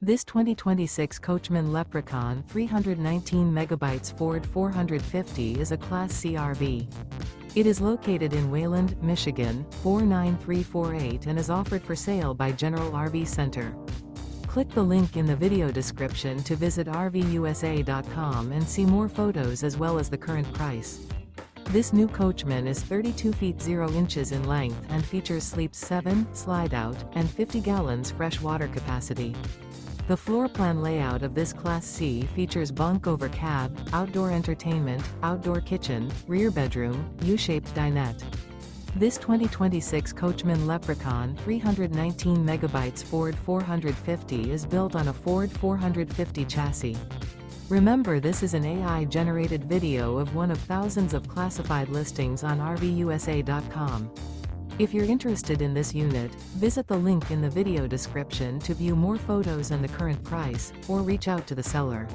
This 2026 Coachmen Leprechaun 319 MB Ford 450 is a Class C RV. It is located in Wayland, Michigan, 49348 and is offered for sale by General RV Center. Click the link in the video description to visit RVUSA.com and see more photos as well as the current price. This new Coachmen is 32 feet 0 inches in length and features sleeps 7, Slideout, and 50 gallons fresh water capacity. The floor plan layout of this Class C features bunk over cab, outdoor entertainment, outdoor kitchen, rear bedroom, U-shaped dinette. This 2026 Coachmen Leprechaun 319 MB Ford 450 is built on a Ford 450 chassis. Remember, this is an AI-generated video of one of thousands of classified listings on RVUSA.com. If you're interested in this unit, visit the link in the video description to view more photos and the current price, or reach out to the seller.